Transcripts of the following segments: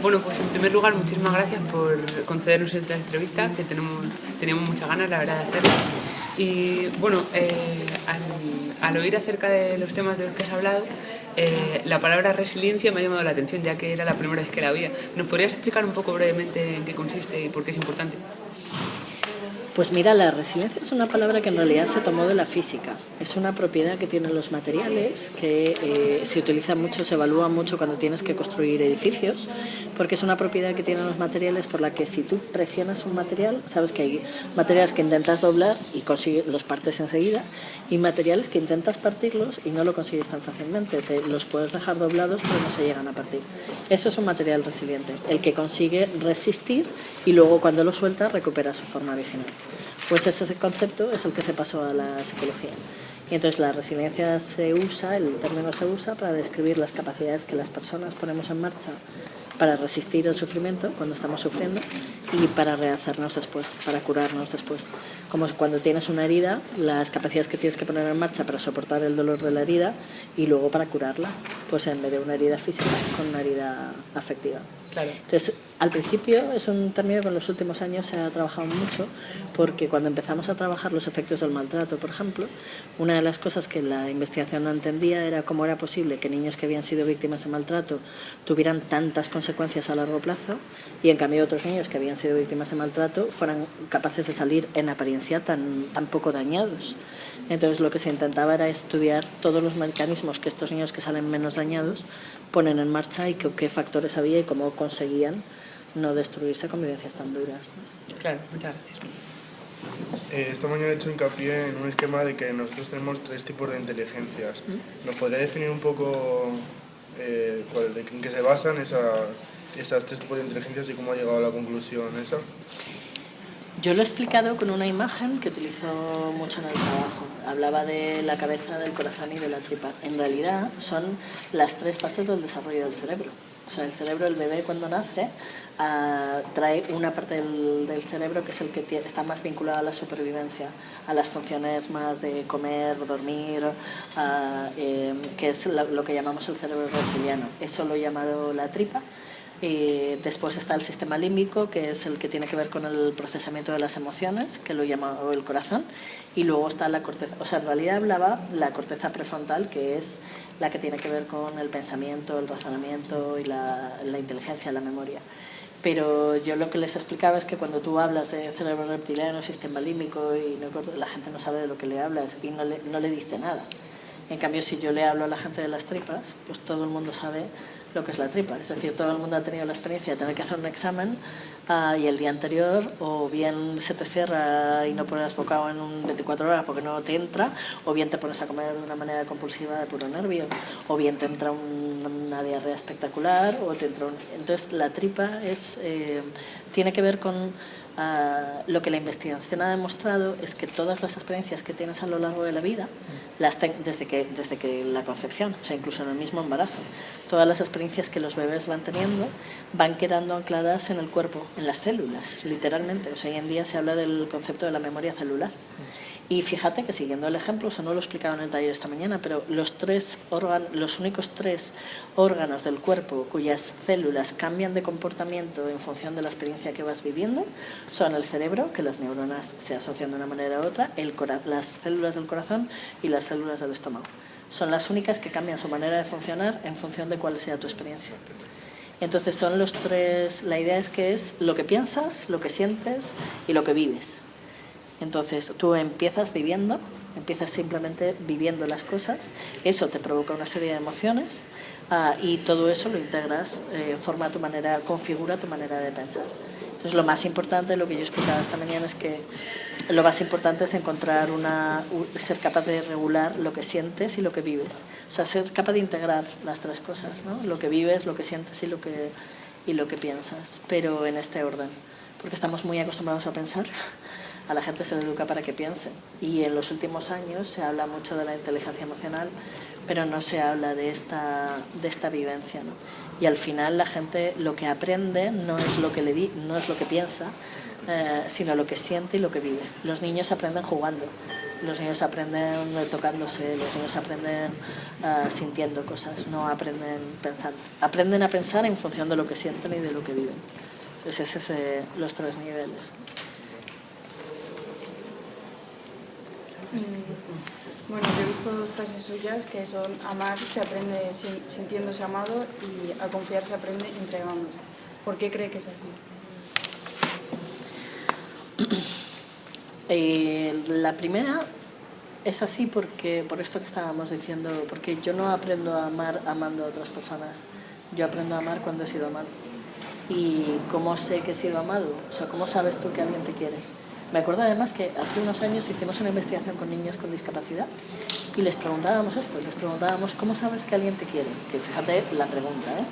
Bueno, pues en primer lugar, muchísimas gracias por concedernos esta entrevista, que teníamos muchas ganas, la verdad, de hacerla. Y bueno, al oír acerca de los temas de los que has hablado, la palabra resiliencia me ha llamado la atención, ya que era la primera vez que la oía. ¿Nos podrías explicar un poco brevemente en qué consiste y por qué es importante? Pues mira, la resiliencia es una palabra que en realidad se tomó de la física. Es una propiedad que tienen los materiales, que se utiliza mucho, se evalúa mucho cuando tienes que construir edificios, porque es una propiedad que tienen los materiales por la que si tú presionas un material, sabes que hay materiales que intentas doblar y los partes enseguida, y materiales que intentas partirlos y no lo consigues tan fácilmente. Los puedes dejar doblados pero no se llegan a partir. Eso es un material resiliente, el que consigue resistir y luego cuando lo suelta recupera su forma original. Pues ese concepto es el que se pasó a la psicología. Y entonces la resiliencia el término se usa para describir las capacidades que las personas ponemos en marcha para resistir el sufrimiento cuando estamos sufriendo y para rehacernos después, para curarnos después. Como cuando tienes una herida, las capacidades que tienes que poner en marcha para soportar el dolor de la herida y luego para curarla, pues en vez de una herida física, con una herida afectiva. Claro. Entonces, al principio es un término que en los últimos años se ha trabajado mucho, porque cuando empezamos a trabajar los efectos del maltrato, por ejemplo, una de las cosas que la investigación no entendía era cómo era posible que niños que habían sido víctimas de maltrato tuvieran tantas consecuencias a largo plazo y en cambio otros niños que habían sido víctimas de maltrato fueran capaces de salir en apariencia tan poco dañados. Entonces lo que se intentaba era estudiar todos los mecanismos que estos niños que salen menos dañados ponen en marcha y qué factores había y cómo conseguían no destruirse con vivencias tan duras, ¿no? Claro, muchas gracias. Esta mañana he hecho hincapié en un esquema de que nosotros tenemos 3 tipos de inteligencias. ¿Nos podría definir un poco en qué se basan esas 3 tipos de inteligencias y cómo ha llegado a la conclusión esa? Yo lo he explicado con una imagen que utilizo mucho en el trabajo. Hablaba de la cabeza, del corazón y de la tripa. En realidad son las 3 fases del desarrollo del cerebro. O sea, el cerebro, el bebé cuando nace, trae una parte del cerebro que es el que está más vinculado a la supervivencia, a las funciones más de comer, dormir, que es lo que llamamos el cerebro reptiliano. Eso lo he llamado la tripa. Y después está el sistema límbico, que es el que tiene que ver con el procesamiento de las emociones, que lo he llamado el corazón, y luego está la corteza, o sea, en realidad hablaba la corteza prefrontal, que es la que tiene que ver con el pensamiento, el razonamiento y la inteligencia, la memoria. Pero yo lo que les explicaba es que cuando tú hablas de cerebro reptiliano, sistema límbico, la gente no sabe de lo que le hablas y no le dice nada. En cambio, si yo le hablo a la gente de las tripas, pues todo el mundo sabe lo que es la tripa. Es decir, todo el mundo ha tenido la experiencia de tener que hacer un examen y el día anterior o bien se te cierra y no pones bocado en 24 horas porque no te entra, o bien te pones a comer de una manera compulsiva de puro nervio, o bien te entra una diarrea espectacular, o te entra Entonces, la tripa tiene que ver con lo que la investigación ha demostrado es que todas las experiencias que tienes a lo largo de la vida, desde que la concepción, o sea, incluso en el mismo embarazo, todas las experiencias que los bebés van teniendo van quedando ancladas en el cuerpo, en las células, literalmente. O sea, hoy en día se habla del concepto de la memoria celular. Y fíjate que siguiendo el ejemplo, eso no lo explicaba en el taller esta mañana, pero los únicos 3 órganos del cuerpo cuyas células cambian de comportamiento en función de la experiencia que vas viviendo son el cerebro, que las neuronas se asocian de una manera u otra, las células del corazón y las células del estómago. Son las únicas que cambian su manera de funcionar en función de cuál sea tu experiencia. Entonces son los 3, la idea es que es lo que piensas, lo que sientes y lo que vives. Entonces tú empiezas simplemente viviendo las cosas, eso te provoca una serie de emociones y todo eso lo integras, configura tu manera de pensar. Entonces lo más importante, lo que yo explicaba esta mañana, es que lo más importante es encontrar ser capaz de regular lo que sientes y lo que vives. O sea, ser capaz de integrar las 3 cosas, ¿no? Lo que vives, lo que sientes y lo que piensas, pero en este orden, porque estamos muy acostumbrados a pensar. A la gente se le educa para que piense y en los últimos años se habla mucho de la inteligencia emocional, pero no se habla de esta vivencia, ¿no? Y al final la gente lo que aprende no es lo que piensa, sino lo que siente y lo que vive. Los niños aprenden jugando Los niños aprenden tocándose, los niños aprenden sintiendo cosas, no aprenden pensando. Aprenden a pensar en función de lo que sienten y de lo que viven. Entonces, ese es los 3 niveles. Bueno, yo he visto 2 frases suyas que son: amar se aprende sintiéndose amado y a confiar se aprende entregándose. ¿Por qué cree que es así? La primera es así porque, por esto que estábamos diciendo, porque yo no aprendo a amar amando a otras personas. Yo aprendo a amar cuando he sido amado. ¿Y cómo sé que he sido amado? O sea, ¿cómo sabes tú que alguien te quiere? Me acuerdo además que hace unos años hicimos una investigación con niños con discapacidad y les preguntábamos esto, les preguntábamos ¿cómo sabes que alguien te quiere? Que fíjate la pregunta, ¿eh?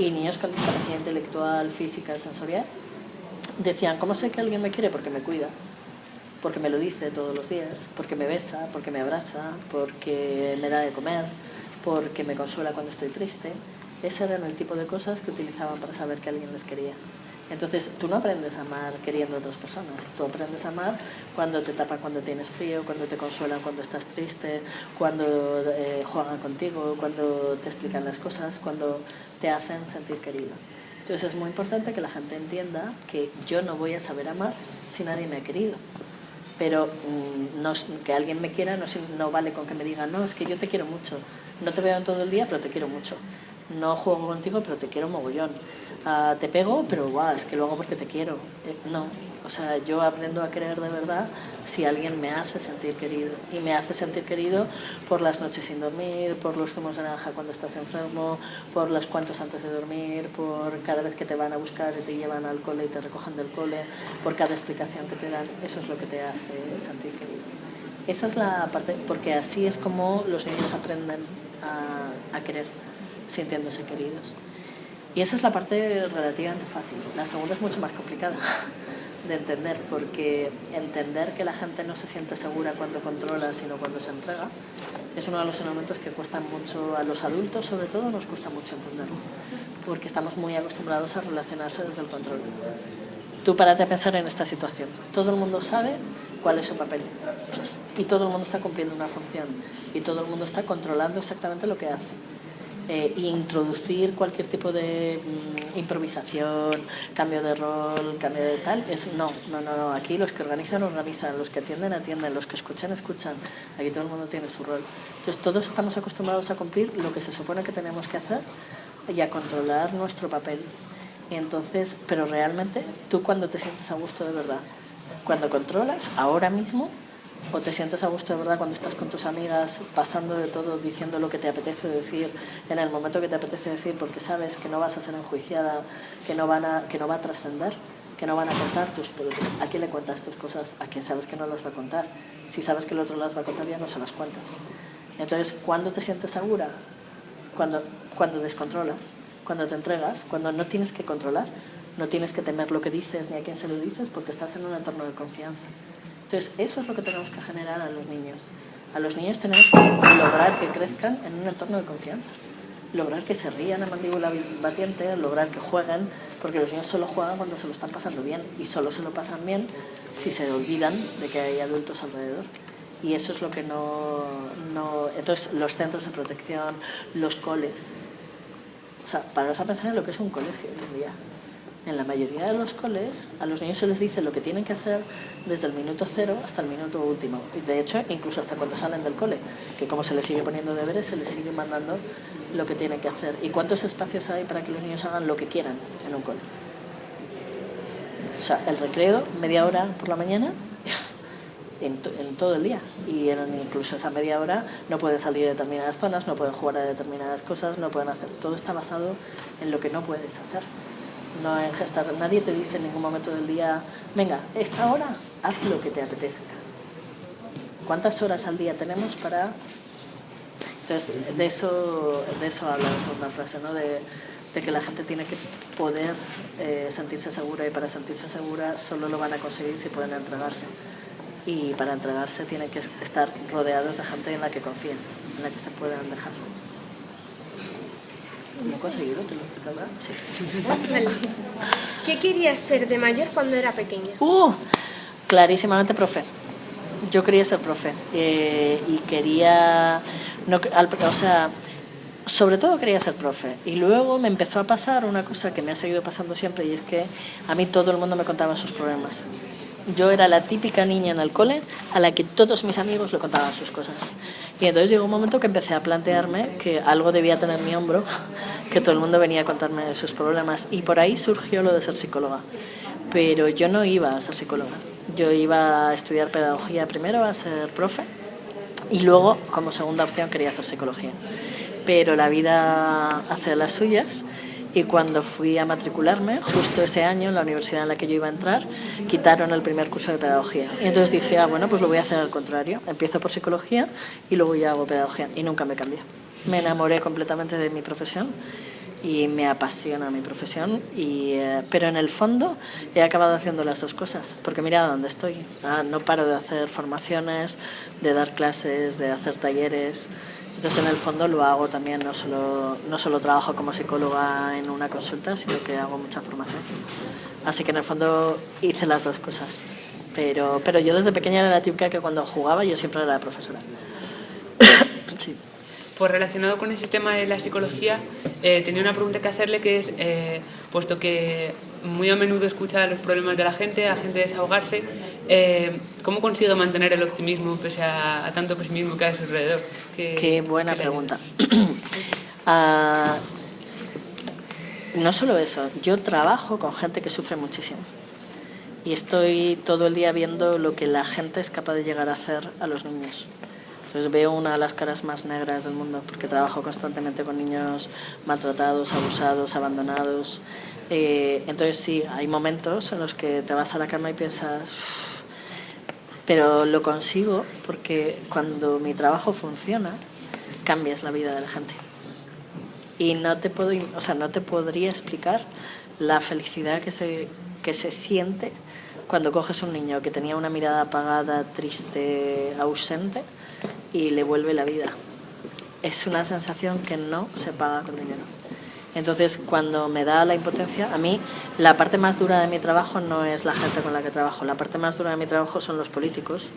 Y niños con discapacidad intelectual, física, sensorial, decían ¿cómo sé que alguien me quiere? Porque me cuida, porque me lo dice todos los días, porque me besa, porque me abraza, porque me da de comer, porque me consuela cuando estoy triste. Ese era el tipo de cosas que utilizaban para saber que alguien les quería. Entonces, tú no aprendes a amar queriendo a otras personas. Tú aprendes a amar cuando te tapan cuando tienes frío, cuando te consuelan cuando estás triste, cuando juegan contigo, cuando te explican las cosas, cuando te hacen sentir querido. Entonces, es muy importante que la gente entienda que yo no voy a saber amar si nadie me ha querido. Pero que alguien me quiera no vale con que me diga no, es que yo te quiero mucho. No te veo en todo el día, pero te quiero mucho. No juego contigo, pero te quiero mogollón. Te pego, pero es que lo hago porque te quiero. No, o sea, yo aprendo a querer de verdad si alguien me hace sentir querido. Y me hace sentir querido por las noches sin dormir, por los zumos de naranja cuando estás enfermo, por los cuentos antes de dormir, por cada vez que te van a buscar y te llevan al cole y te recogen del cole, por cada explicación que te dan. Eso es lo que te hace sentir querido. Esa es la parte, porque así es como los niños aprenden a querer, sintiéndose queridos. Y esa es la parte relativamente fácil. La segunda es mucho más complicada de entender, porque entender que la gente no se siente segura cuando controla, sino cuando se entrega, es uno de los elementos que cuestan mucho a los adultos, sobre todo nos cuesta mucho entenderlo, porque estamos muy acostumbrados a relacionarse desde el control. Tú párate a pensar en esta situación. Todo el mundo sabe cuál es su papel y todo el mundo está cumpliendo una función y todo el mundo está controlando exactamente lo que hace. Introducir cualquier tipo de improvisación, cambio de rol, cambio de tal, no. Aquí los que organizan, los que atienden, los que escuchan. Aquí todo el mundo tiene su rol. Entonces todos estamos acostumbrados a cumplir lo que se supone que tenemos que hacer y a controlar nuestro papel. Y entonces, pero realmente, tú cuando te sientes a gusto de verdad, cuando controlas, ahora mismo, o te sientes a gusto de verdad cuando estás con tus amigas pasando de todo, diciendo lo que te apetece decir en el momento que te apetece decir, porque sabes que no vas a ser enjuiciada, que no va a trascender, que no van a contar ¿a quién le cuentas tus cosas? A quien sabes que no las va a contar. Si sabes que el otro las va a contar, ya no se las cuentas. Entonces, ¿cuándo te sientes segura? Cuando descontrolas, cuando te entregas, cuando no tienes que controlar, no tienes que temer lo que dices ni a quién se lo dices, porque estás en un entorno de confianza. Entonces, eso es lo que tenemos que generar a los niños. A los niños tenemos que lograr que crezcan en un entorno de confianza. Lograr que se rían a mandíbula batiente, lograr que jueguen, porque los niños solo juegan cuando se lo están pasando bien y solo se lo pasan bien si se olvidan de que hay adultos alrededor. Y eso es lo que no... Entonces, los centros de protección, los coles... O sea, paraos a pensar en lo que es un colegio hoy en día. En la mayoría de los coles, a los niños se les dice lo que tienen que hacer desde el minuto 0 hasta el minuto último. Y de hecho, incluso hasta cuando salen del cole, que como se les sigue poniendo deberes, se les sigue mandando lo que tienen que hacer. ¿Y cuántos espacios hay para que los niños hagan lo que quieran en un cole? O sea, el recreo, media hora por la mañana, en todo el día. Y incluso esa media hora no pueden salir a determinadas zonas, no pueden jugar a determinadas cosas, no pueden hacer... Todo está basado en lo que no puedes hacer. No en gestar. Nadie te dice en ningún momento del día, venga, esta hora haz lo que te apetezca. ¿Cuántas horas al día tenemos para...? Entonces, de eso habla la segunda frase, ¿no? De que la gente tiene que poder sentirse segura, y para sentirse segura solo lo van a conseguir si pueden entregarse. Y para entregarse tienen que estar rodeados de gente en la que confíen, en la que se puedan dejar. ¿Lo he conseguido? ¿Te lo verdad? Sí. Vale. ¿Qué querías ser de mayor cuando era pequeña? Clarísimamente profe. yo quería ser profe y quería, no, o sea, sobre todo quería ser profe. Y luego me empezó a pasar una cosa que me ha seguido pasando siempre, y es que a mí todo el mundo me contaba sus problemas. Yo era la típica niña en el cole a la que todos mis amigos le contaban sus cosas. Y entonces llegó un momento que empecé a plantearme que algo debía tener mi hombro, que todo el mundo venía a contarme sus problemas. Y por ahí surgió lo de ser psicóloga. Pero yo no iba a ser psicóloga. Yo iba a estudiar pedagogía primero, a ser profe, y luego, como segunda opción, quería hacer psicología. Pero la vida hace las suyas, y cuando fui a matricularme, justo ese año, en la universidad en la que yo iba a entrar, quitaron el primer curso de pedagogía. Y entonces dije, bueno, pues lo voy a hacer al contrario. Empiezo por psicología y luego ya hago pedagogía. Y nunca me cambié. Me enamoré completamente de mi profesión y me apasiona mi profesión. Pero en el fondo he acabado haciendo las dos cosas. Porque mira dónde estoy. No paro de hacer formaciones, de dar clases, de hacer talleres. Entonces, en el fondo lo hago también, no solo trabajo como psicóloga en una consulta, sino que hago mucha formación. Así que en el fondo hice las dos cosas. Pero yo desde pequeña era la típica que cuando jugaba yo siempre era la profesora. Sí. Pues relacionado con ese tema de la psicología, tenía una pregunta que hacerle, que es, puesto que muy a menudo escucha los problemas de la gente, a gente desahogarse, ¿cómo consigue mantener el optimismo pese a tanto pesimismo que hay a su alrededor? Qué buena pregunta. No solo eso, yo trabajo con gente que sufre muchísimo y estoy todo el día viendo lo que la gente es capaz de llegar a hacer a los niños. Entonces veo una de las caras más negras del mundo, porque trabajo constantemente con niños maltratados, abusados, abandonados. Entonces sí, hay momentos en los que te vas a la cama y piensas, pero lo consigo porque cuando mi trabajo funciona, cambias la vida de la gente. Y no te podría explicar la felicidad que se siente cuando coges un niño que tenía una mirada apagada, triste, ausente, y le vuelve la vida. Es una sensación que no se paga con dinero. Entonces, cuando me da la impotencia, a mí la parte más dura de mi trabajo no es la gente con la que trabajo. La parte más dura de mi trabajo son los políticos,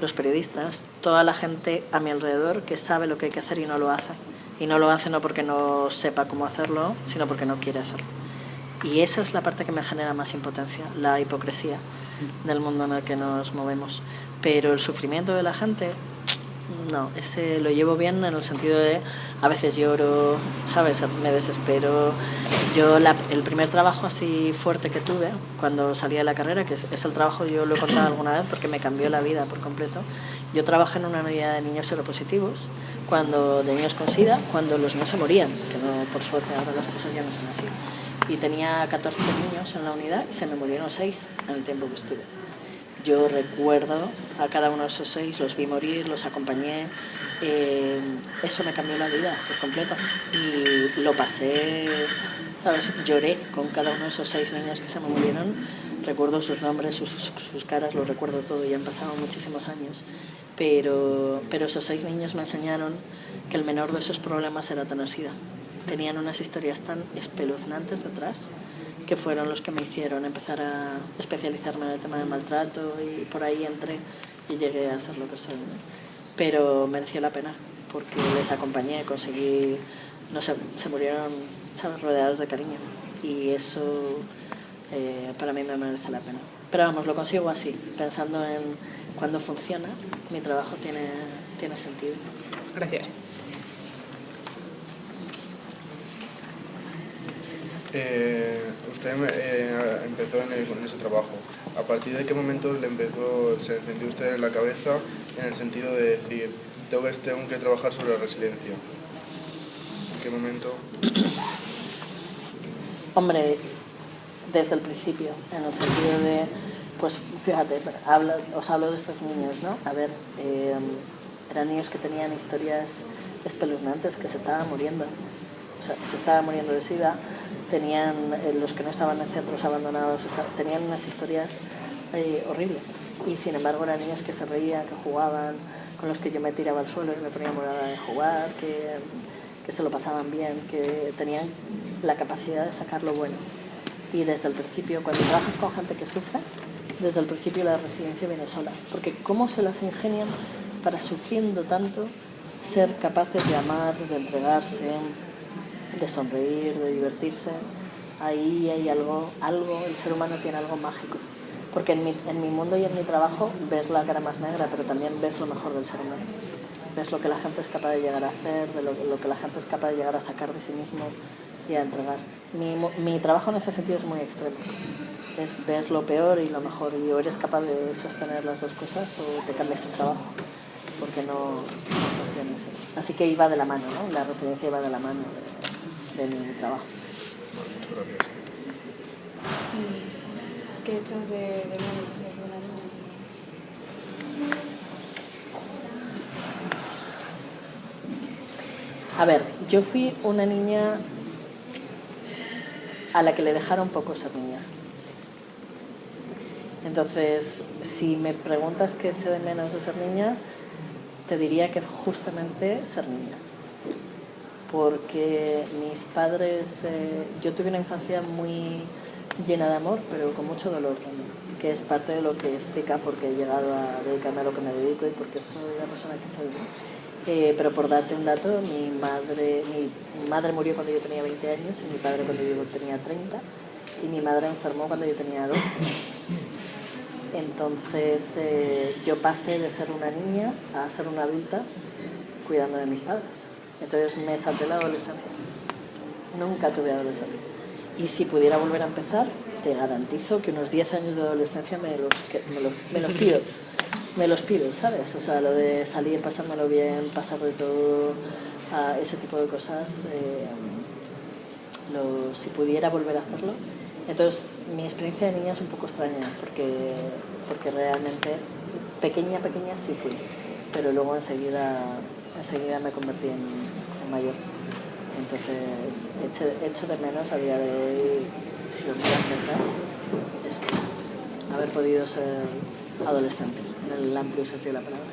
los periodistas, toda la gente a mi alrededor que sabe lo que hay que hacer y no lo hace. Y no lo hace no porque no sepa cómo hacerlo, sino porque no quiere hacerlo. Y esa es la parte que me genera más impotencia, la hipocresía del mundo en el que nos movemos. Pero el sufrimiento de la gente, no, ese lo llevo bien en el sentido de a veces lloro, ¿sabes? Me desespero. El primer trabajo así fuerte que tuve cuando salí de la carrera, que es el trabajo, yo lo he contado alguna vez porque me cambió la vida por completo. Yo trabajé en una unidad de niños seropositivos, de niños con SIDA, cuando los niños se morían, que no, por suerte ahora las cosas ya no son así. Y tenía 14 niños en la unidad y se me murieron 6 en el tiempo que estuve. Yo recuerdo a cada uno de esos 6, los vi morir, los acompañé. Eso me cambió la vida por completo. Y lo pasé, ¿sabes? Lloré con cada uno de esos 6 niños que se me murieron. Recuerdo sus nombres, sus caras, lo recuerdo todo, y han pasado muchísimos años. Pero esos 6 niños me enseñaron que el menor de sus problemas era tener SIDA. Tenían unas historias tan espeluznantes detrás que fueron los que me hicieron empezar a especializarme en el tema del maltrato, y por ahí entré y llegué a ser lo que soy, ¿no? Pero mereció la pena porque les acompañé, conseguí, no sé, se murieron, ¿sabes?, rodeados de cariño, y eso para mí me merece la pena. Pero vamos, lo consigo así, pensando en cuando funciona, mi trabajo tiene sentido. Gracias. Usted empezó con ese trabajo. ¿A partir de qué momento se encendió usted en la cabeza en el sentido de decir, tengo que trabajar sobre la resiliencia? ¿En qué momento? Hombre, desde el principio, en el sentido de, pues fíjate, os hablo de estos niños, ¿no? A ver, eran niños que tenían historias espeluznantes, que se estaban muriendo. O sea, se estaban muriendo de SIDA, tenían, los que no estaban en centros abandonados, tenían unas historias horribles. Y sin embargo eran niños que se reían, que jugaban, con los que yo me tiraba al suelo y me ponía morada de jugar, que se lo pasaban bien, que tenían la capacidad de sacar lo bueno. Y desde el principio, cuando trabajas con gente que sufre, desde el principio la resiliencia viene sola, porque cómo se las ingenian para, sufriendo tanto, ser capaces de amar, de entregarse, de sonreír, de divertirse. Ahí hay algo, el ser humano tiene algo mágico, porque en mi mundo y en mi trabajo ves la cara más negra, pero también ves lo mejor del ser humano, ves lo que la gente es capaz de llegar a hacer, de lo que la gente es capaz de llegar a sacar de sí mismo y a entregar. Mi trabajo en ese sentido es muy extremo, ves lo peor y lo mejor, y o eres capaz de sostener las dos cosas o te cambias de trabajo, porque no funciona así. Así que iba de la mano, ¿no? La resiliencia iba de la mano de mi trabajo. Muchas gracias. ¿Qué echas de menos de ser una niña? A ver, yo fui una niña a la que le dejaron poco ser niña. Entonces, si me preguntas qué eché de menos de ser niña, te diría que justamente ser niña. Porque mis padres, yo tuve una infancia muy llena de amor, pero con mucho dolor también, que es parte de lo que explica por qué he llegado a dedicarme a lo que me dedico y por qué soy la persona que soy. Pero por darte un dato, mi madre murió cuando yo tenía 20 años y mi padre cuando yo tenía 30, y mi madre enfermó cuando yo tenía 12. Entonces yo pasé de ser una niña a ser una adulta cuidando de mis padres. Entonces me salté la adolescencia. Nunca tuve adolescencia. Y si pudiera volver a empezar, te garantizo que unos 10 años de adolescencia me los pido. Me los pido, ¿sabes? O sea, lo de salir, pasármelo bien, pasar de todo, ese tipo de cosas, si pudiera volver a hacerlo. Entonces, mi experiencia de niña es un poco extraña, porque realmente pequeña sí fui, pero luego enseguida me convertí en mayor. Entonces, echo de menos a día de hoy, si lo miras detrás, es haber podido ser adolescente, en el amplio sentido de la palabra.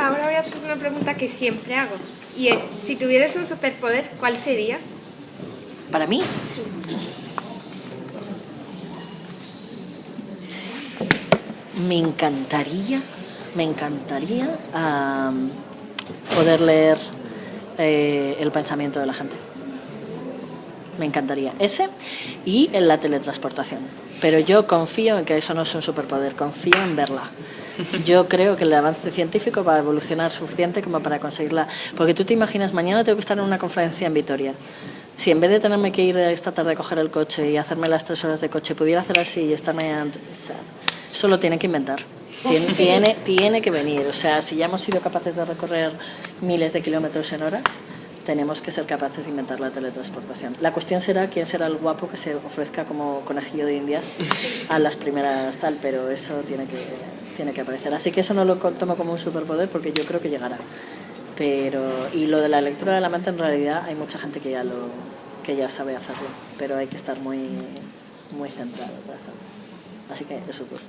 Ahora voy a hacer una pregunta que siempre hago, y es, si tuvieras un superpoder, ¿cuál sería? ¿Para mí? Sí. Me encantaría poder leer el pensamiento de la gente. Me encantaría ese y en la teletransportación. Pero yo confío en que eso no es un superpoder, confío en verla. Yo creo que el avance científico va a evolucionar suficiente como para conseguirla. Porque tú te imaginas, mañana tengo que estar en una conferencia en Vitoria. Si en vez de tenerme que ir esta tarde a coger el coche y hacerme las 3 horas de coche, pudiera hacer así y estarme antes, o sea, eso lo tienen que inventar. Tiene que venir. O sea, si ya hemos sido capaces de recorrer miles de kilómetros en horas, tenemos que ser capaces de inventar la teletransportación. La cuestión será quién será el guapo que se ofrezca como conejillo de indias a las primeras tal, pero eso tiene que aparecer. Así que eso no lo tomo como un superpoder porque yo creo que llegará. Y lo de la lectura de la mente, en realidad hay mucha gente que ya sabe hacerlo, pero hay que estar muy, muy centrado para hacerlo. Así que esos dos.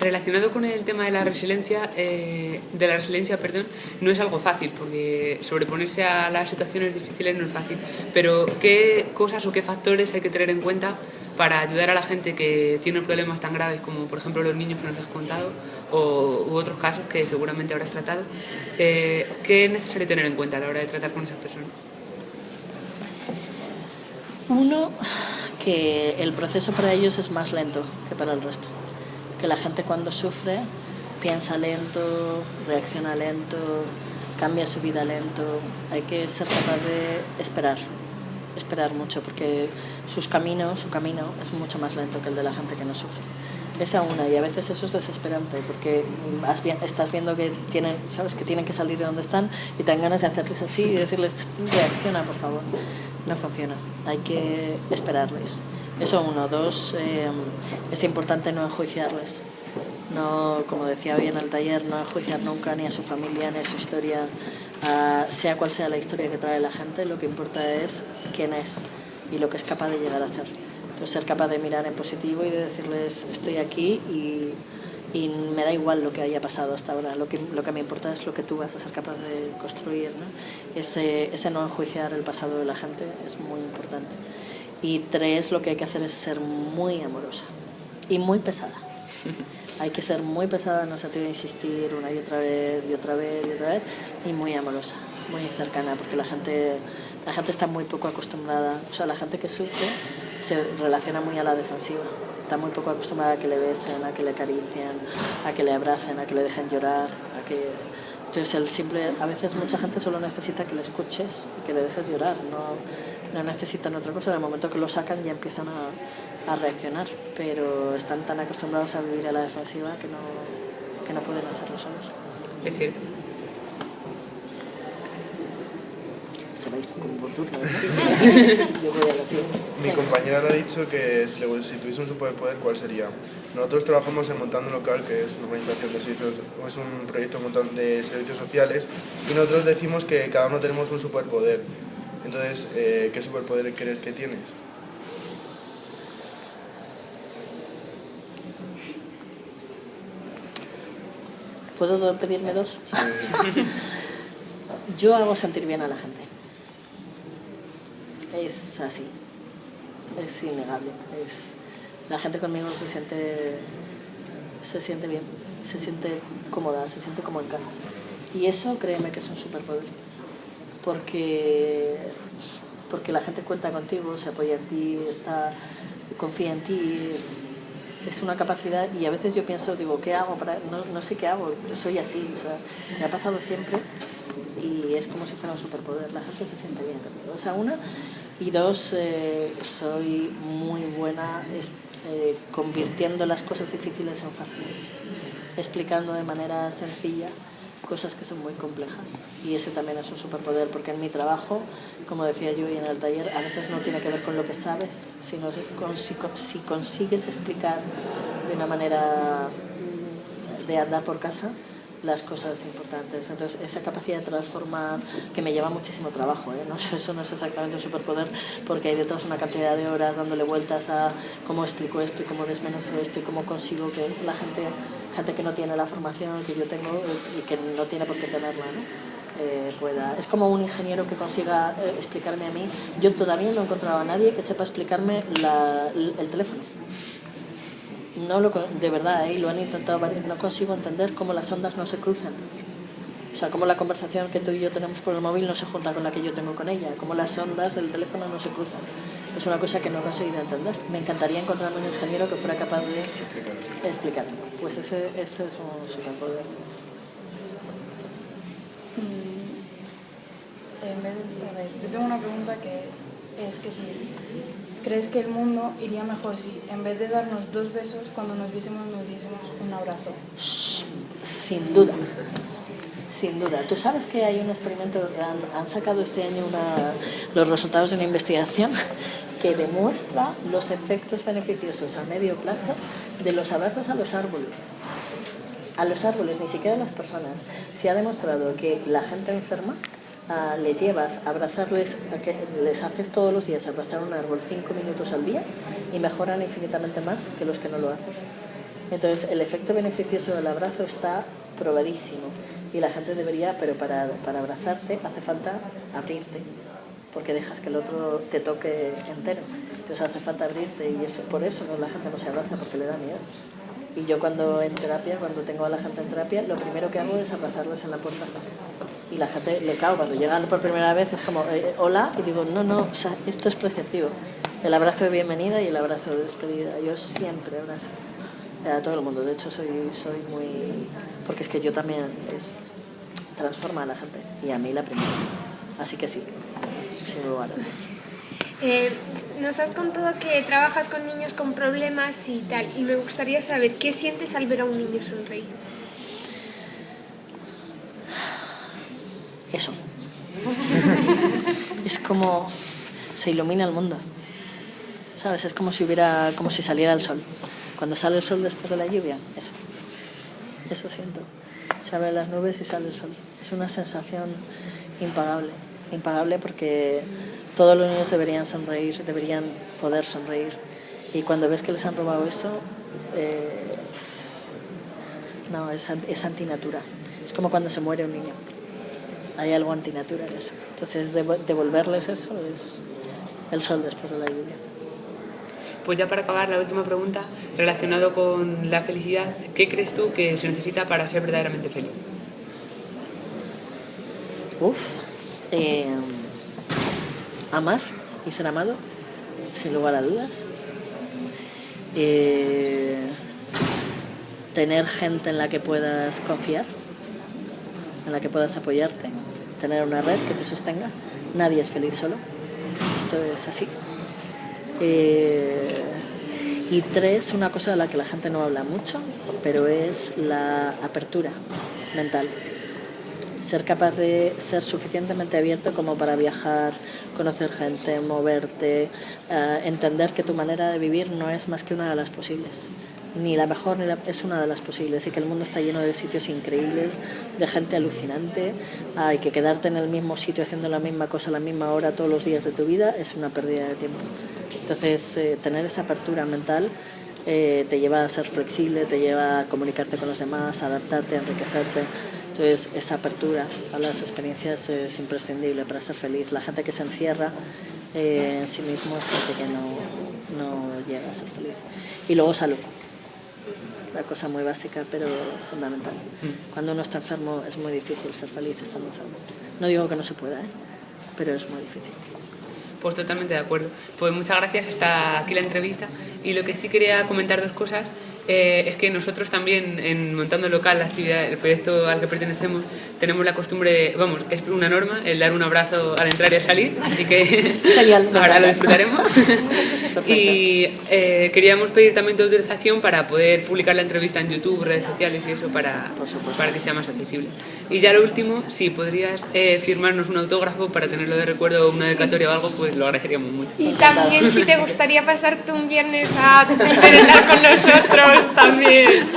Relacionado con el tema de la resiliencia, no es algo fácil, porque sobreponerse a las situaciones difíciles no es fácil. Pero ¿qué cosas o qué factores hay que tener en cuenta para ayudar a la gente que tiene problemas tan graves como, por ejemplo, los niños que nos has contado u otros casos que seguramente habrás tratado? ¿Qué es necesario tener en cuenta a la hora de tratar con esas personas? Uno, que el proceso para ellos es más lento que para el resto. Que la gente cuando sufre piensa lento, reacciona lento, cambia su vida lento. Hay que ser capaz de esperar mucho, porque su camino es mucho más lento que el de la gente que no sufre. Esa una, y a veces eso es desesperante, porque estás viendo que tienen que salir de donde están y te dan ganas de hacerles así y decirles, reacciona por favor. No funciona, hay que esperarles. Eso uno. Dos, es importante no enjuiciarles. No, como decía hoy en el taller, no enjuiciar nunca ni a su familia ni a su historia, sea cual sea la historia que trae la gente. Lo que importa es quién es y lo que es capaz de llegar a hacer. Entonces, ser capaz de mirar en positivo y de decirles, estoy aquí y me da igual lo que haya pasado hasta ahora, lo que me importa es lo que tú vas a ser capaz de construir, ¿no? Ese no enjuiciar el pasado de la gente es muy importante. Y 3, lo que hay que hacer es ser muy amorosa y muy pesada. Hay que ser muy pesada, no se te va a insistir una y otra vez y otra vez y otra vez, y muy amorosa, muy cercana, porque la gente está muy poco acostumbrada, o sea, la gente que sufre se relaciona muy a la defensiva, está muy poco acostumbrada a que le besen, a que le acaricien, a que le abracen, a que le dejen llorar, Entonces a veces mucha gente solo necesita que le escuches y que le dejes llorar, no necesitan otra cosa. En el momento que lo sacan ya empiezan a reaccionar, pero están tan acostumbrados a vivir a la defensiva que no pueden hacerlo solos. Es cierto. Que vais con boturno, ¿no? Yo voy a la siguiente. Mi compañera le ha dicho que si tuviese un superpoder, ¿cuál sería? Nosotros trabajamos en Montando un Local, que es una organización de servicios, o es un proyecto de servicios sociales, y nosotros decimos que cada uno tenemos un superpoder. Entonces, ¿qué superpoder crees que tienes? ¿Puedo pedirme 2? Yo hago sentir bien a la gente. Es así. Es innegable. La gente conmigo se siente bien, se siente cómoda, se siente como en casa. Y eso, créeme que es un superpoder. Porque la gente cuenta contigo, se apoya en ti, confía en ti, es una capacidad. Y a veces yo pienso, digo, ¿qué hago? No sé qué hago, pero soy así, o sea, me ha pasado siempre y es como si fuera un superpoder. La gente se siente bien conmigo. O sea, 1, y 2, soy muy buena convirtiendo las cosas difíciles en fáciles, explicando de manera sencilla cosas que son muy complejas, y ese también es un superpoder, porque en mi trabajo, como decía yo y en el taller, a veces no tiene que ver con lo que sabes, sino si consigues explicar de una manera de andar por casa las cosas importantes. Entonces, esa capacidad de transformar, que me lleva muchísimo trabajo, no, eso no es exactamente un superpoder, porque hay detrás una cantidad de horas dándole vueltas a cómo explico esto y cómo desmenuzo esto y cómo consigo que la gente que no tiene la formación que yo tengo y que no tiene por qué tenerla, pueda. Es como un ingeniero que consiga explicarme a mí. Yo todavía no he encontrado a nadie que sepa explicarme el teléfono. De verdad, lo han intentado varios, no consigo entender cómo las ondas no se cruzan. O sea, cómo la conversación que tú y yo tenemos por el móvil no se junta con la que yo tengo con ella, cómo las ondas del teléfono no se cruzan. Es una cosa que no he conseguido entender. Me encantaría encontrarme un ingeniero que fuera capaz de explicarlo. Pues ese es un superpoder. Yo tengo una pregunta que es que si crees que el mundo iría mejor si en vez de darnos 2 besos, cuando nos diésemos un abrazo. Sin duda. Sin duda. Tú sabes que hay un experimento, han sacado este año los resultados de una investigación que demuestra los efectos beneficiosos a medio plazo de los abrazos a los árboles. A los árboles, ni siquiera a las personas. Se ha demostrado que la gente enferma les llevas a abrazarles, les haces todos los días abrazar un árbol 5 minutos al día y mejoran infinitamente más que los que no lo hacen. Entonces, el efecto beneficioso del abrazo está probadísimo y la gente debería, pero para abrazarte hace falta abrirte, porque dejas que el otro te toque entero. Entonces hace falta abrirte y por eso la gente no se abraza, porque le da miedo. Y yo cuando tengo a la gente en terapia, lo primero que hago es abrazarlos en la puerta. Y la gente cuando llegan por primera vez es como, hola, y digo, no, o sea, esto es preceptivo. El abrazo de bienvenida y el abrazo de despedida. Yo siempre abrazo a todo el mundo. De hecho, soy muy... Porque es que yo también transforma a la gente. Y a mí la primera. Así que sí, sin lugar a dudas. Nos has contado que trabajas con niños con problemas y tal, y me gustaría saber qué sientes al ver a un niño sonreír. Eso. Es como se ilumina el mundo. ¿Sabes? Es como si saliera el sol. Cuando sale el sol después de la lluvia, eso siento. Se abren las nubes y sale el sol. Es una sensación impagable porque todos los niños deberían sonreír, deberían poder sonreír. Y cuando ves que les han robado eso, es antinatura. Es como cuando se muere un niño. Hay algo antinatura en eso. Entonces, devolverles eso es el sol después de la lluvia. pues ya para acabar, la última pregunta, relacionado con la felicidad, ¿qué crees tú que se necesita para ser verdaderamente feliz? Amar y ser amado, sin lugar a dudas. Tener gente en la que puedas confiar, en la que puedas apoyarte, tener una red que te sostenga. Nadie es feliz solo, esto es así. Y 3, una cosa de la que la gente no habla mucho, pero es la apertura mental. Ser capaz de ser suficientemente abierto como para viajar, conocer gente, moverte, entender que tu manera de vivir no es más que una de las posibles. Ni la mejor, es una de las posibles, y que el mundo está lleno de sitios increíbles, de gente alucinante, y que quedarte en el mismo sitio haciendo la misma cosa a la misma hora todos los días de tu vida es una pérdida de tiempo. Entonces, tener esa apertura mental te lleva a ser flexible, te lleva a comunicarte con los demás, a adaptarte, a enriquecerte. Entonces, esa apertura a las experiencias es imprescindible para ser feliz. La gente que se encierra en sí mismo es gente que no llega a ser feliz. Y luego salud. Una cosa muy básica, pero fundamental. Cuando uno está enfermo es muy difícil ser feliz estando enfermo. No digo que no se pueda, pero es muy difícil. Pues totalmente de acuerdo. Pues muchas gracias, hasta aquí la entrevista. Y lo que sí quería comentar 2 cosas. Es que nosotros también, en Montando Local, la actividad, el proyecto al que pertenecemos, tenemos la costumbre de, es una norma, el dar un abrazo al entrar y al salir, así que Genial, ahora lo disfrutaremos. Y queríamos pedir también tu autorización para poder publicar la entrevista en YouTube, redes sociales y eso, para que sea más accesible. Y ya lo último, si podrías firmarnos un autógrafo para tenerlo de recuerdo, una dedicatoria o algo, pues lo agradeceríamos mucho. Y también si te gustaría pasarte un viernes a merendar con nosotros también.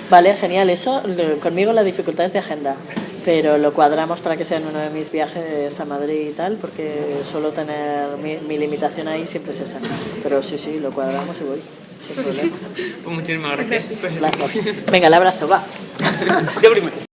Vale, genial. Eso, conmigo la dificultad es de agenda, pero lo cuadramos para que sea en uno de mis viajes a Madrid y tal, porque suelo tener mi limitación ahí siempre es esa. Pero sí, lo cuadramos y voy, sin problema. Pues muchísimas gracias. Gracias. Venga, el abrazo, va. Yo primero.